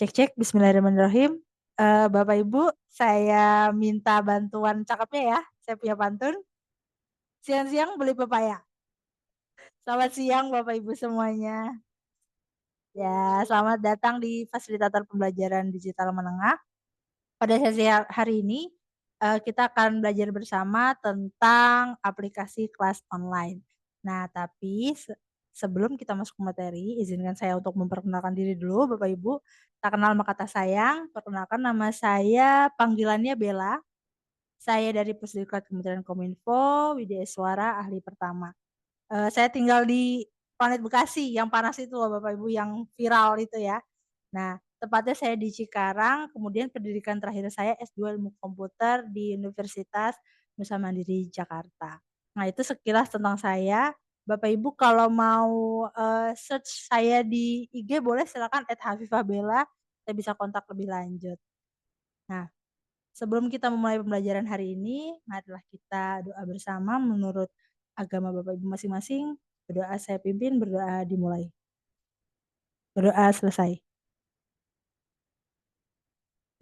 Cek-cek, bismillahirrahmanirrahim. Bapak Ibu, saya minta bantuan cakepnya ya. Saya punya pantun. Siang-siang beli pepaya. Selamat siang Bapak Ibu semuanya. Ya, selamat datang di Fasilitator Pembelajaran Digital Menengah. Pada sesi hari ini, kita akan belajar bersama tentang aplikasi kelas online. Nah, tapi sebelum kita masuk ke materi, izinkan saya untuk memperkenalkan diri dulu, Bapak Ibu. Tak kenal maka tak sayang. Perkenalkan, nama saya, panggilannya Bella. Saya dari Pusdiklat Kementerian Kominfo, Widya Iswara, ahli pertama. Saya tinggal di Planet Bekasi, yang panas itu loh Bapak Ibu, yang viral itu ya. Nah, tepatnya saya di Cikarang, kemudian pendidikan terakhir saya S2 Ilmu Komputer di Universitas Nusa Mandiri Jakarta. Nah, itu sekilas tentang saya. Bapak Ibu kalau mau search saya di IG boleh, silakan @hafifahbella, saya bisa kontak lebih lanjut. Nah, sebelum kita memulai pembelajaran hari ini, marilah kita doa bersama menurut agama Bapak Ibu masing-masing. Berdoa saya pimpin, berdoa dimulai. Berdoa selesai.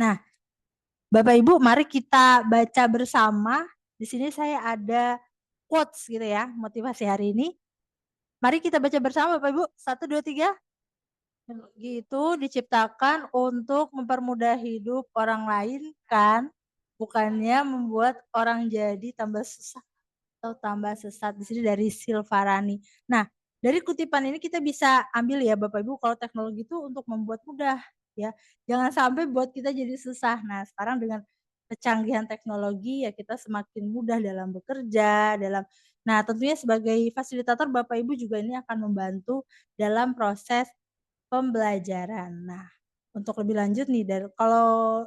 Nah, Bapak Ibu, mari kita baca bersama. Di sini saya ada quotes gitu ya, motivasi hari ini. Mari kita baca bersama Bapak Ibu. 1, 2, 3. Teknologi itu diciptakan untuk mempermudah hidup orang lain kan, bukannya membuat orang jadi tambah susah atau tambah sesat. Di sini dari Silvarani. Nah, dari kutipan ini kita bisa ambil ya Bapak Ibu, kalau teknologi itu untuk membuat mudah ya. Jangan sampai buat kita jadi susah. Nah, sekarang dengan kecanggihan teknologi ya kita semakin mudah dalam bekerja, dalam. Nah, tentunya sebagai fasilitator Bapak Ibu juga ini akan membantu dalam proses pembelajaran. Nah, untuk lebih lanjut nih kalau,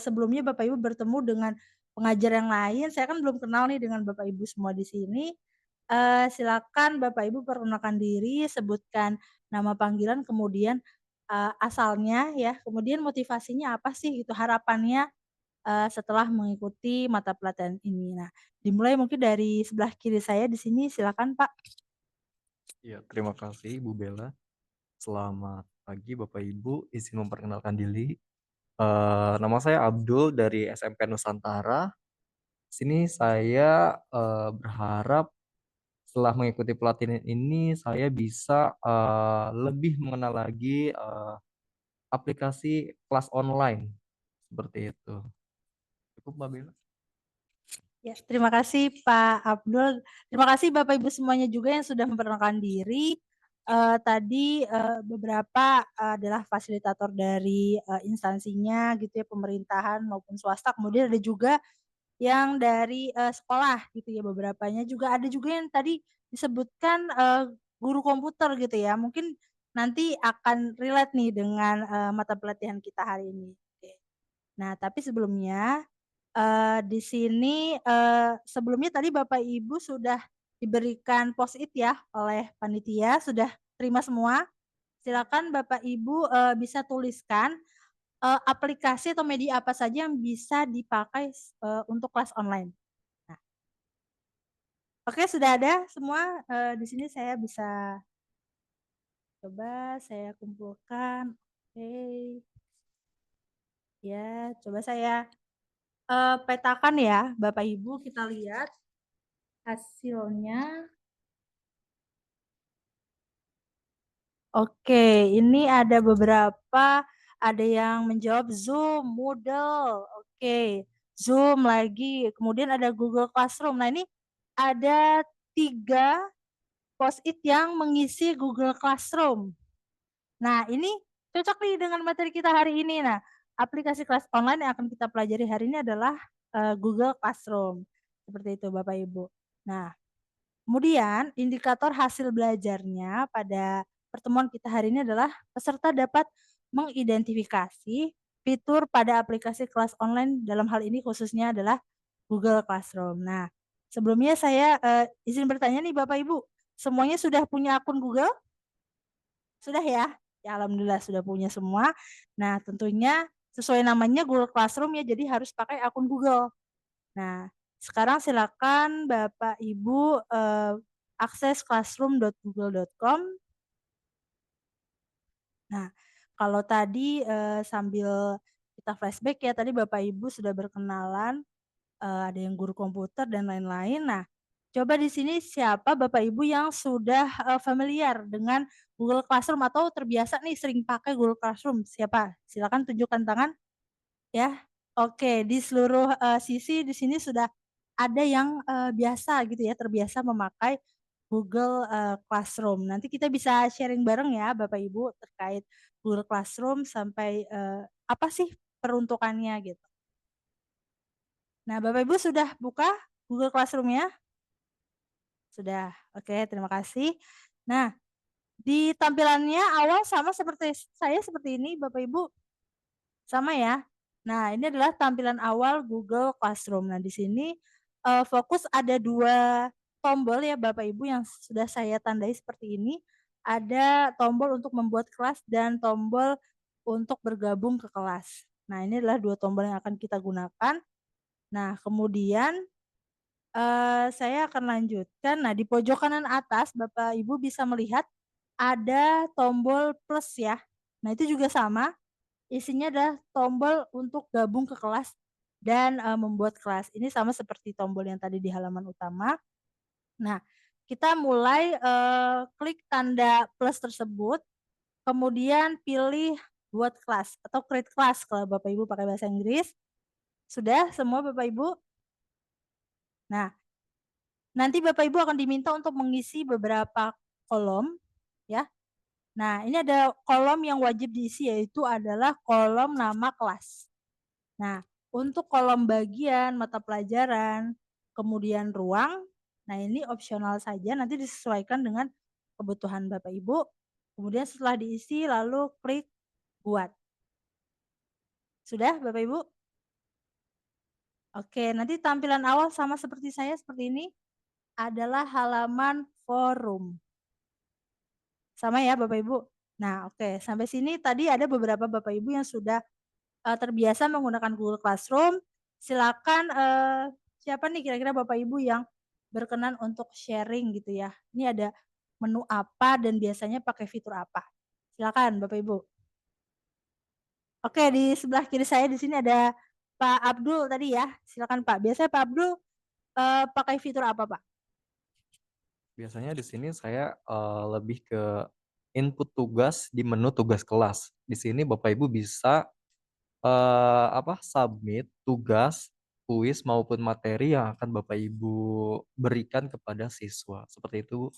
sebelumnya Bapak Ibu bertemu dengan pengajar yang lain, saya kan belum kenal nih dengan Bapak Ibu semua di sini, silakan Bapak Ibu perkenalkan diri, sebutkan nama panggilan, kemudian, asalnya ya, kemudian motivasinya apa sih gitu, harapannya, setelah mengikuti mata pelatihan ini. Nah, dimulai mungkin dari sebelah kiri saya di sini, silakan Pak. Ya, terima kasih Bu Bella. Selamat pagi Bapak Ibu, izin memperkenalkan diri. Nama saya Abdul dari SMP Nusantara. Sini saya berharap setelah mengikuti pelatihan ini saya bisa lebih mengenal lagi aplikasi kelas online seperti itu. Cukup Mbak Bella? Ya, terima kasih Pak Abdul. Terima kasih Bapak Ibu semuanya juga yang sudah memperkenalkan diri. Tadi beberapa adalah fasilitator dari instansinya gitu ya, pemerintahan maupun swasta. Kemudian ada juga yang dari sekolah gitu ya, beberapanya juga ada juga yang tadi disebutkan guru komputer gitu ya. Mungkin nanti akan relate nih dengan mata pelatihan kita hari ini. Oke. Nah, tapi sebelumnya di sini, sebelumnya tadi Bapak Ibu sudah diberikan Post-it ya oleh panitia, sudah terima semua. Silakan Bapak Ibu, bisa tuliskan, aplikasi atau media apa saja yang bisa dipakai untuk kelas online. Nah, oke sudah ada semua, di sini saya bisa coba saya kumpulkan. Oke, ya coba saya, petakan ya Bapak Ibu, kita lihat hasilnya. Oke, ini ada beberapa, ada yang menjawab Zoom, Moodle, oke, Zoom lagi, kemudian ada Google Classroom. Nah, ini ada 3 Post-it yang mengisi Google Classroom. Nah, ini cocok nih dengan materi kita hari ini. Nah, aplikasi kelas online yang akan kita pelajari hari ini adalah, Google Classroom. Seperti itu Bapak Ibu. Nah, kemudian indikator hasil belajarnya pada pertemuan kita hari ini adalah peserta dapat mengidentifikasi fitur pada aplikasi kelas online, dalam hal ini khususnya adalah Google Classroom. Nah, sebelumnya saya, izin bertanya nih Bapak Ibu, semuanya sudah punya akun Google? Sudah ya? Ya alhamdulillah sudah punya semua. Nah, tentunya sesuai namanya Google Classroom ya, jadi harus pakai akun Google. Nah, sekarang silakan Bapak Ibu, akses classroom.google.com. Nah, Kalau tadi, sambil kita flashback ya, tadi Bapak Ibu sudah berkenalan, ada yang guru komputer dan lain-lain. Nah, coba di sini siapa Bapak Ibu yang sudah, familiar dengan Google Classroom atau terbiasa nih sering pakai Google Classroom, siapa? Silakan tunjukkan tangan. Ya, oke, di seluruh, sisi di sini sudah ada yang, biasa gitu ya, terbiasa memakai Google, Classroom. Nanti kita bisa sharing bareng ya Bapak Ibu terkait Google Classroom sampai, apa sih peruntukannya gitu. Nah, Bapak Ibu sudah buka Google Classroom-nya? Sudah, oke, terima kasih. Nah, di tampilannya awal sama seperti saya seperti ini Bapak Ibu? Sama ya? Nah, ini adalah tampilan awal Google Classroom. Nah, di sini, fokus ada 2 tombol ya Bapak Ibu yang sudah saya tandai seperti ini. Ada tombol untuk membuat kelas dan tombol untuk bergabung ke kelas. Nah, ini adalah 2 tombol yang akan kita gunakan. Nah, kemudian, saya akan lanjutkan. Nah, di pojok kanan atas Bapak Ibu bisa melihat ada tombol plus ya. Nah, itu juga sama. Isinya adalah tombol untuk gabung ke kelas dan, membuat kelas. Ini sama seperti tombol yang tadi di halaman utama. Nah, kita mulai, klik tanda plus tersebut, kemudian pilih buat kelas atau create class kalau Bapak Ibu pakai bahasa Inggris. Sudah semua Bapak Ibu? Nah, nanti Bapak Ibu akan diminta untuk mengisi beberapa kolom, ya. Nah, ini ada kolom yang wajib diisi yaitu adalah kolom nama kelas. Nah, untuk kolom bagian mata pelajaran, kemudian ruang, nah ini opsional saja nanti disesuaikan dengan kebutuhan Bapak Ibu. Kemudian setelah diisi lalu klik buat. Sudah Bapak Ibu? Oke, nanti tampilan awal sama seperti saya seperti ini adalah halaman forum. Sama ya Bapak Ibu? Nah, oke, sampai sini tadi ada beberapa Bapak Ibu yang sudah terbiasa menggunakan Google Classroom, silakan, siapa nih kira-kira Bapak Ibu yang berkenan untuk sharing gitu ya. Ini ada menu apa dan biasanya pakai fitur apa? Silakan Bapak Ibu. Oke, di sebelah kiri saya di sini ada Pak Abdul tadi ya, silakan Pak. Biasanya Pak Abdul, pakai fitur apa Pak? Biasanya di sini saya, lebih ke input tugas di menu tugas kelas. Di sini Bapak Ibu bisa, submit tugas, kuis maupun materi yang akan Bapak Ibu berikan kepada siswa, seperti itu, Bu.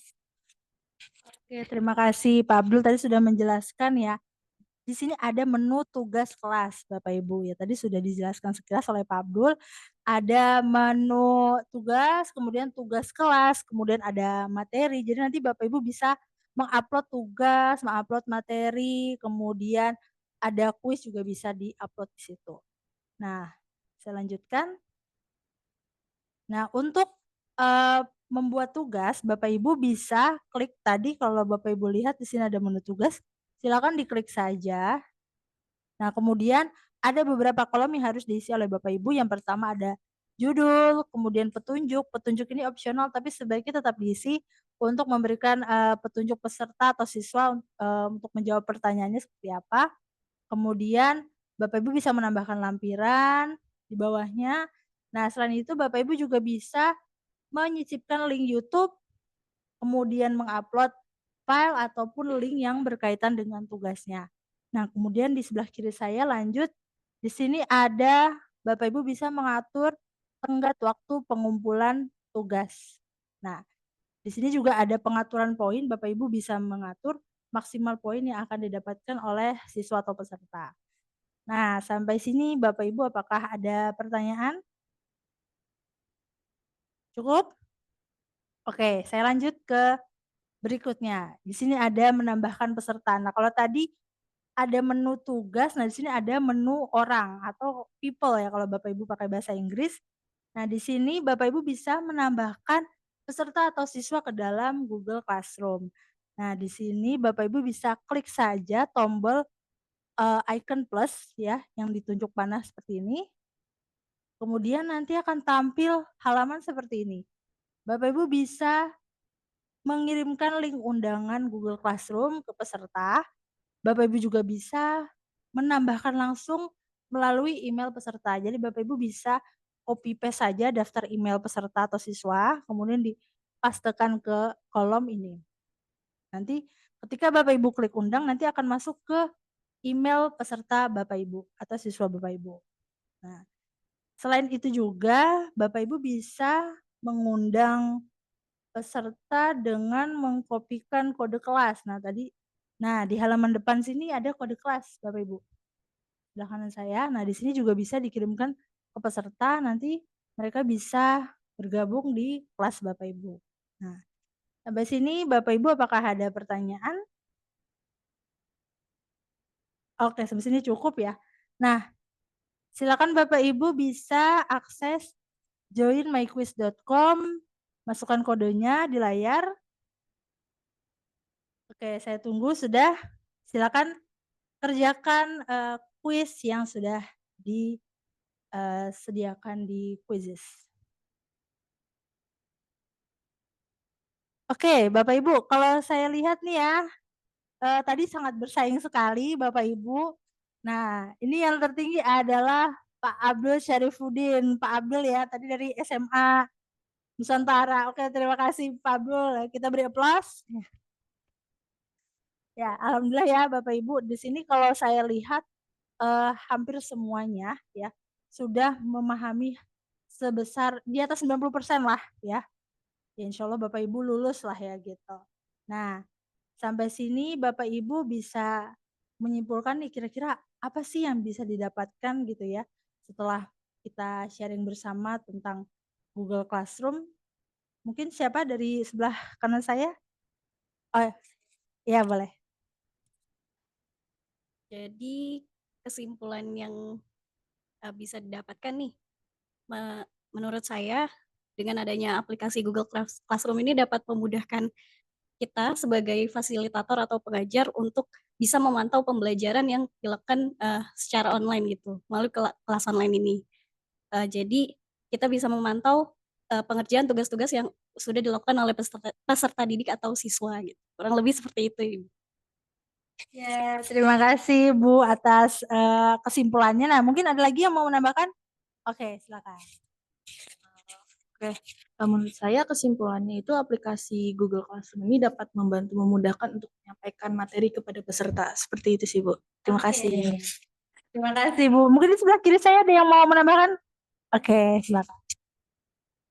Oke, terima kasih Pak Abdul tadi sudah menjelaskan ya. Di sini ada menu tugas kelas Bapak Ibu ya, tadi sudah dijelaskan sekilas oleh Pak Abdul, ada menu tugas, kemudian tugas kelas, kemudian ada materi. Jadi nanti Bapak Ibu bisa mengupload tugas, mengupload materi, kemudian ada kuis juga bisa diupload di situ. Nah, saya lanjutkan. Nah, untuk, membuat tugas Bapak Ibu bisa klik tadi kalau Bapak Ibu lihat di sini ada menu tugas, silakan diklik saja. Nah, kemudian ada beberapa kolom yang harus diisi oleh Bapak Ibu. Yang pertama ada judul, kemudian petunjuk. Petunjuk ini opsional tapi sebaiknya tetap diisi untuk memberikan, petunjuk peserta atau siswa, untuk menjawab pertanyaannya seperti apa. Kemudian Bapak Ibu bisa menambahkan lampiran di bawahnya. Nah, selain itu Bapak Ibu juga bisa menyisipkan link YouTube, kemudian mengupload file ataupun link yang berkaitan dengan tugasnya. Nah, kemudian di sebelah kiri saya lanjut, di sini ada Bapak Ibu bisa mengatur tenggat waktu pengumpulan tugas. Nah, di sini juga ada pengaturan poin, Bapak Ibu bisa mengatur maksimal poin yang akan didapatkan oleh siswa atau peserta. Nah, sampai sini Bapak Ibu apakah ada pertanyaan? Cukup? Oke, saya lanjut ke berikutnya. Di sini ada menambahkan peserta. Nah, kalau tadi ada menu tugas, nah di sini ada menu orang atau people ya kalau Bapak Ibu pakai bahasa Inggris. Nah, di sini Bapak Ibu bisa menambahkan peserta atau siswa ke dalam Google Classroom. Nah, di sini Bapak Ibu bisa klik saja tombol, icon plus ya yang ditunjuk panah seperti ini. Kemudian nanti akan tampil halaman seperti ini. Bapak Ibu bisa mengirimkan link undangan Google Classroom ke peserta. Bapak Ibu juga bisa menambahkan langsung melalui email peserta. Jadi Bapak Ibu bisa copy paste saja daftar email peserta atau siswa, kemudian dipastekan ke kolom ini. Nanti ketika Bapak Ibu klik undang, nanti akan masuk ke email peserta Bapak Ibu atau siswa Bapak Ibu. Nah, selain itu juga Bapak Ibu bisa mengundang peserta dengan mengkopikan kode kelas. Nah, di halaman depan sini ada kode kelas Bapak Ibu, sebelah kanan saya. Nah, di sini juga bisa dikirimkan ke peserta, nanti mereka bisa bergabung di kelas Bapak Ibu. Nah, sampai sini Bapak Ibu apakah ada pertanyaan? Oke, sampai sini cukup ya. Nah, silakan Bapak Ibu bisa akses joinmyquiz.com, masukkan kodenya di layar. Oke, saya tunggu sudah. Silakan kerjakan, kuis yang sudah disediakan di Quizizz. Oke, Bapak Ibu, kalau saya lihat nih ya, tadi sangat bersaing sekali Bapak Ibu. Nah, ini yang tertinggi adalah Pak Abdul Syarifuddin. Pak Abdul ya, tadi dari SMA Nusantara. Oke, terima kasih Pak Abdul, kita beri aplaus. Ya, alhamdulillah ya Bapak Ibu, di sini kalau saya lihat, hampir semuanya ya, sudah memahami sebesar di atas 90% lah ya. Ya insyaallah Bapak Ibu lulus lah ya gitu. Nah, sampai sini Bapak Ibu bisa menyimpulkan nih kira-kira apa sih yang bisa didapatkan gitu ya, setelah kita sharing bersama tentang Google Classroom. Mungkin siapa dari sebelah kanan saya? Oh, iya boleh. Jadi kesimpulan yang bisa didapatkan nih, menurut saya dengan adanya aplikasi Google Classroom ini dapat memudahkan kita sebagai fasilitator atau pengajar untuk bisa memantau pembelajaran yang dilakukan secara online gitu melalui kelas online ini. Jadi kita bisa memantau pengerjaan tugas-tugas yang sudah dilakukan oleh peserta didik atau siswa gitu. Kurang lebih seperti itu, Ibu. Ya, terima kasih Bu atas, kesimpulannya. Nah, mungkin ada lagi yang mau menambahkan? Oke, silakan. Oke, menurut saya kesimpulannya itu aplikasi Google Classroom ini dapat membantu memudahkan untuk menyampaikan materi kepada peserta. Seperti itu sih, Bu. Terima kasih. Terima kasih Bu. Mungkin di sebelah kiri saya ada yang mau menambahkan? Oke, silakan.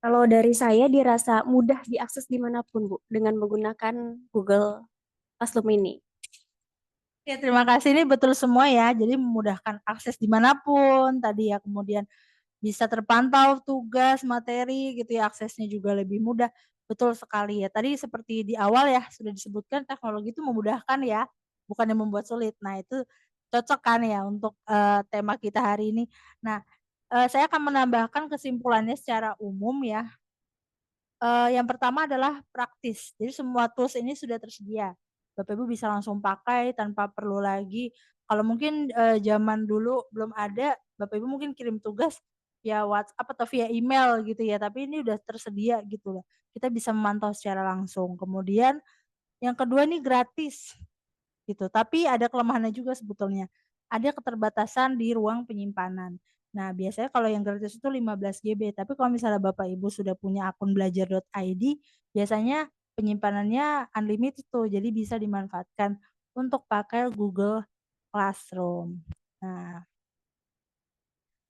Kalau dari saya dirasa mudah diakses dimanapun Bu, dengan menggunakan Google Classroom ini. Oke, terima kasih. Ini betul semua ya, jadi memudahkan akses dimanapun tadi ya, kemudian bisa terpantau tugas, materi gitu ya, aksesnya juga lebih mudah. Betul sekali ya. Tadi seperti di awal ya sudah disebutkan teknologi itu memudahkan ya, bukan yang membuat sulit. Nah, itu cocok kan ya untuk, tema kita hari ini. Nah, saya akan menambahkan kesimpulannya secara umum ya. Yang pertama adalah praktis. Jadi semua tools ini sudah tersedia. Bapak Ibu bisa langsung pakai tanpa perlu lagi kalau mungkin, zaman dulu belum ada, Bapak Ibu mungkin kirim tugas via WhatsApp atau via email gitu ya, tapi ini udah tersedia gitu loh. Kita bisa memantau secara langsung. Kemudian yang kedua ini gratis gitu, tapi ada kelemahannya juga sebetulnya. Ada keterbatasan di ruang penyimpanan. Nah, biasanya kalau yang gratis itu 15 GB, tapi kalau misalnya Bapak Ibu sudah punya akun belajar.id, biasanya penyimpanannya unlimited tuh, jadi bisa dimanfaatkan untuk pakai Google Classroom. Nah,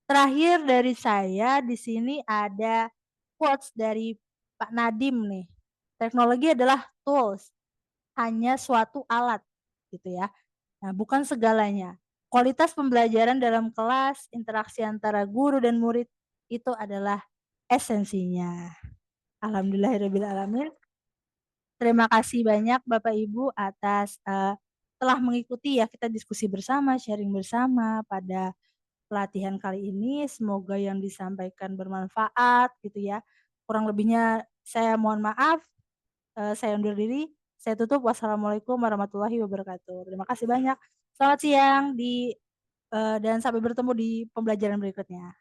terakhir dari saya di sini ada quotes dari Pak Nadiem nih. Teknologi adalah tools, hanya suatu alat gitu ya. Nah, bukan segalanya. Kualitas pembelajaran dalam kelas, interaksi antara guru dan murid itu adalah esensinya. Alhamdulillahirrahmanirrahim. Terima kasih banyak Bapak Ibu atas telah mengikuti ya kita diskusi bersama, sharing bersama pada pelatihan kali ini. Semoga yang disampaikan bermanfaat gitu ya. Kurang lebihnya saya mohon maaf. Saya undur diri. Saya tutup. Wassalamualaikum warahmatullahi wabarakatuh. Terima kasih banyak. Selamat siang dan sampai bertemu di pembelajaran berikutnya.